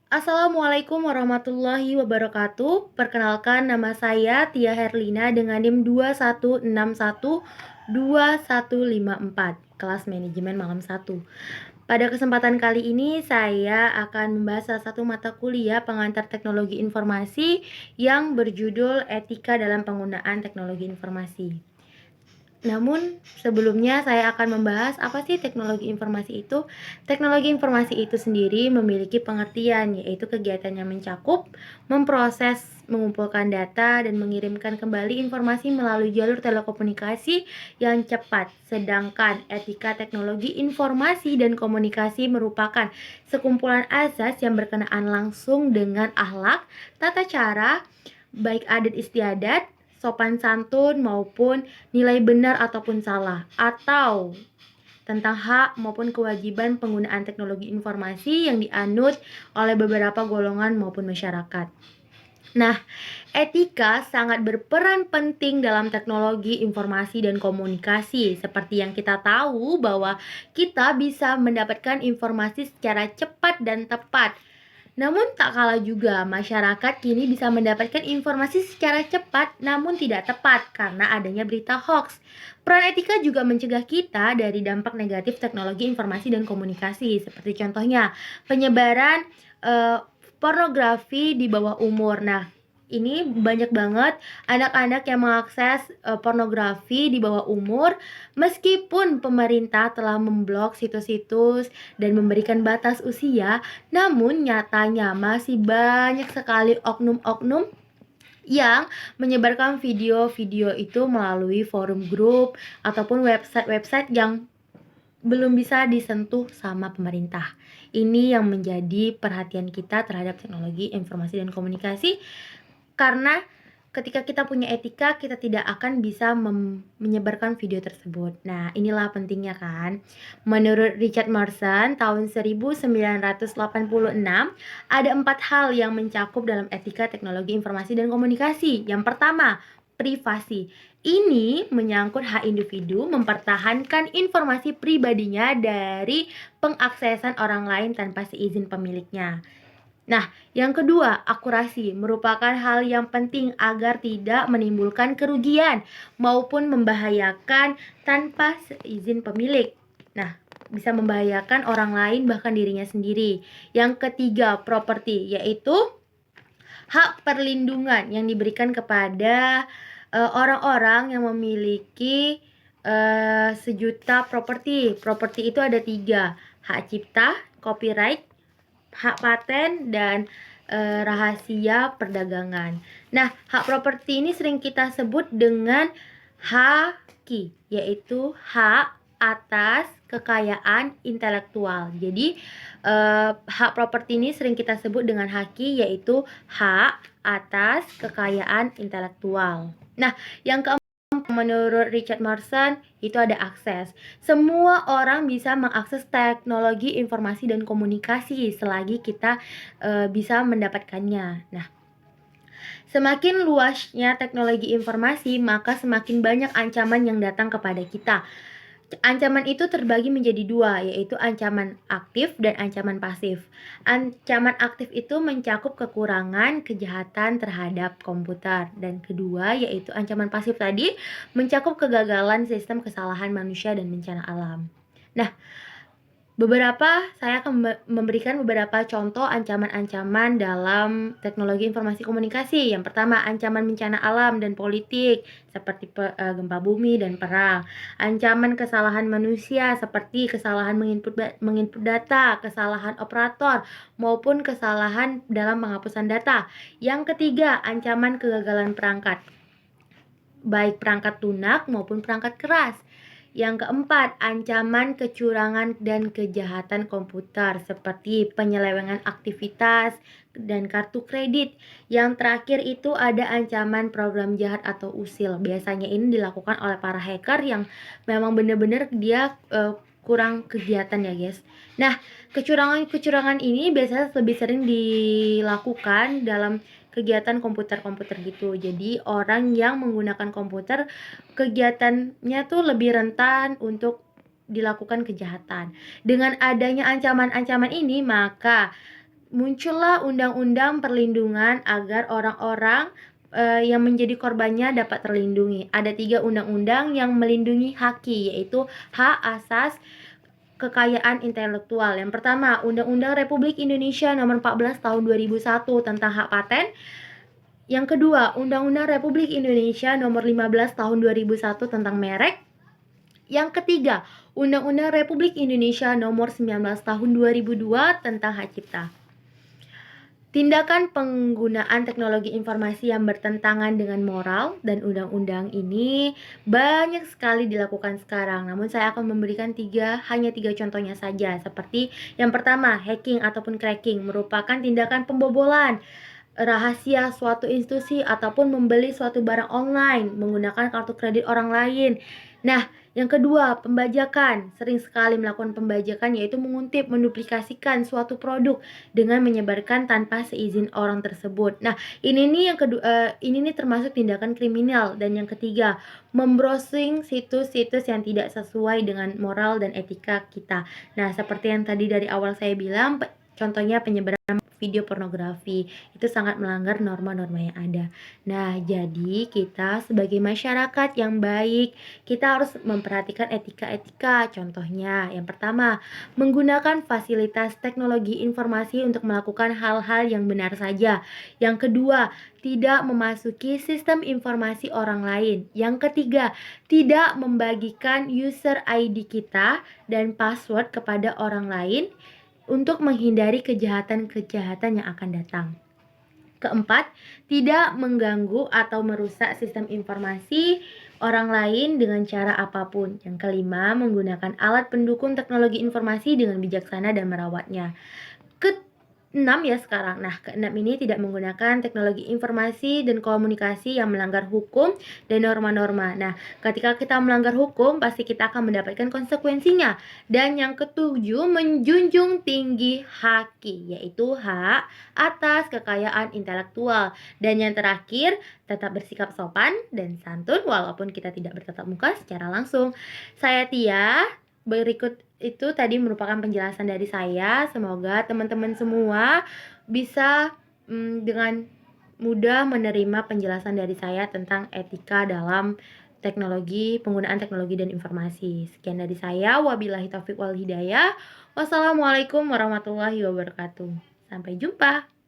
Assalamualaikum warahmatullahi wabarakatuh. Perkenalkan, nama saya Tia Herlina dengan NIM 21612154, kelas manajemen malam 1. Pada kesempatan kali ini saya akan membahas salah satu mata kuliah pengantar teknologi informasi yang berjudul Etika dalam Penggunaan Teknologi Informasi. Namun sebelumnya saya akan membahas apa sih teknologi informasi itu. Teknologi informasi itu sendiri memiliki pengertian, yaitu kegiatan yang mencakup, memproses, mengumpulkan data, dan mengirimkan kembali informasi melalui jalur telekomunikasi yang cepat. Sedangkan etika teknologi informasi dan komunikasi merupakan sekumpulan azas yang berkenaan langsung dengan akhlak, tata cara, baik adat istiadat, sopan santun maupun nilai benar ataupun salah, atau tentang hak maupun kewajiban penggunaan teknologi informasi yang dianut oleh beberapa golongan maupun masyarakat. Nah, etika sangat berperan penting dalam teknologi informasi dan komunikasi. Seperti yang kita tahu bahwa kita bisa mendapatkan informasi secara cepat dan tepat. Namun tak kalah juga, masyarakat kini bisa mendapatkan informasi secara cepat namun tidak tepat karena adanya berita hoax. Peran etika juga mencegah kita dari dampak negatif teknologi informasi dan komunikasi, seperti contohnya penyebaran pornografi di bawah umur. Nah, ini banyak banget anak-anak yang mengakses pornografi di bawah umur, meskipun pemerintah telah memblok situs-situs dan memberikan batas usia. Namun nyatanya masih banyak sekali oknum-oknum yang menyebarkan video-video itu melalui forum grup ataupun website-website yang belum bisa disentuh sama pemerintah. Ini yang menjadi perhatian kita terhadap teknologi informasi dan komunikasi, karena ketika kita punya etika, kita tidak akan bisa menyebarkan video tersebut. Nah, inilah pentingnya kan. Menurut Richard Marston tahun 1986, ada 4 hal yang mencakup dalam etika teknologi informasi dan komunikasi. Yang pertama, privasi. Ini menyangkut hak individu mempertahankan informasi pribadinya dari pengaksesan orang lain tanpa seizin pemiliknya. Nah, yang kedua, akurasi merupakan hal yang penting agar tidak menimbulkan kerugian maupun membahayakan tanpa seizin pemilik. Nah, bisa membahayakan orang lain bahkan dirinya sendiri. Yang ketiga, properti, yaitu hak perlindungan yang diberikan kepada orang-orang yang memiliki sejuta properti. Properti itu ada 3, hak cipta, copyright, hak paten, dan rahasia perdagangan. Nah, hak properti ini sering kita sebut dengan haki, yaitu hak atas kekayaan intelektual. Jadi, hak properti ini sering kita sebut dengan haki, yaitu hak atas kekayaan intelektual. Nah, yang keempat, menurut Richard Marston, itu ada akses. Semua orang bisa mengakses teknologi informasi dan komunikasi selagi kita bisa mendapatkannya. Nah, semakin luasnya teknologi informasi, maka semakin banyak ancaman yang datang kepada kita. Ancaman itu terbagi menjadi 2, yaitu ancaman aktif dan ancaman pasif. Ancaman aktif itu mencakup kekurangan kejahatan terhadap komputer. Dan kedua, yaitu ancaman pasif tadi, mencakup kegagalan sistem, kesalahan manusia, dan bencana alam. Nah, saya akan memberikan beberapa contoh ancaman-ancaman dalam teknologi informasi komunikasi. Yang pertama, ancaman bencana alam dan politik seperti gempa bumi dan perang. Ancaman kesalahan manusia seperti kesalahan menginput data, kesalahan operator, maupun kesalahan dalam penghapusan data. Yang ketiga, ancaman kegagalan perangkat, baik perangkat lunak maupun perangkat keras. Yang keempat, ancaman kecurangan dan kejahatan komputer seperti penyelewengan aktivitas dan kartu kredit. Yang terakhir itu ada ancaman program jahat atau usil. Biasanya ini dilakukan oleh para hacker yang memang benar-benar dia kurang kegiatan ya guys. Nah, kecurangan ini biasanya lebih sering dilakukan dalam kegiatan komputer-komputer gitu. Jadi orang yang menggunakan komputer, kegiatannya tuh lebih rentan untuk dilakukan kejahatan. Dengan adanya ancaman-ancaman ini, maka muncullah undang-undang perlindungan agar orang-orang yang menjadi korbannya dapat terlindungi. Ada 3 undang-undang yang melindungi haki, yaitu hak asas kekayaan intelektual. Yang pertama, Undang-Undang Republik Indonesia Nomor 14 Tahun 2001 tentang hak paten. Yang kedua, Undang-Undang Republik Indonesia Nomor 15 Tahun 2001 tentang merek. Yang ketiga, Undang-Undang Republik Indonesia Nomor 19 Tahun 2002 tentang hak cipta. Tindakan penggunaan teknologi informasi yang bertentangan dengan moral dan undang-undang ini banyak sekali dilakukan sekarang. Namun saya akan memberikan hanya tiga contohnya saja. Seperti yang pertama, hacking ataupun cracking merupakan tindakan pembobolan rahasia suatu institusi ataupun membeli suatu barang online menggunakan kartu kredit orang lain. Nah, yang kedua, pembajakan. Sering sekali melakukan pembajakan yaitu menguntit, menduplikasikan suatu produk dengan menyebarkan tanpa seizin orang tersebut. Nah, ini nih ini nih termasuk tindakan kriminal. Dan yang ketiga, membrowsing situs-situs yang tidak sesuai dengan moral dan etika kita. Nah, seperti yang tadi dari awal saya bilang, contohnya penyebaran video pornografi itu sangat melanggar norma-norma yang ada. Nah, jadi kita sebagai masyarakat yang baik, kita harus memperhatikan etika-etika. Contohnya, yang pertama, menggunakan fasilitas teknologi informasi untuk melakukan hal-hal yang benar saja. Yang kedua, tidak memasuki sistem informasi orang lain. Yang ketiga, tidak membagikan user ID kita dan password kepada orang lain untuk menghindari kejahatan-kejahatan yang akan datang. Keempat, tidak mengganggu atau merusak sistem informasi orang lain dengan cara apapun. Yang kelima, menggunakan alat pendukung teknologi informasi dengan bijaksana dan merawatnya. Keenam ya sekarang. Nah, keenam ini tidak menggunakan teknologi informasi dan komunikasi yang melanggar hukum dan norma-norma. Nah, ketika kita melanggar hukum, pasti kita akan mendapatkan konsekuensinya. Dan yang ketujuh, menjunjung tinggi haki, yaitu hak atas kekayaan intelektual. Dan yang terakhir, tetap bersikap sopan dan santun walaupun kita tidak bertatap muka secara langsung. Saya Tia. Berikut itu tadi merupakan penjelasan dari saya. Semoga teman-teman semua bisa dengan mudah menerima penjelasan dari saya tentang etika dalam penggunaan teknologi dan informasi. Sekian dari saya. Wabillahi taufiq wal hidayah. Wassalamualaikum warahmatullahi wabarakatuh. Sampai jumpa.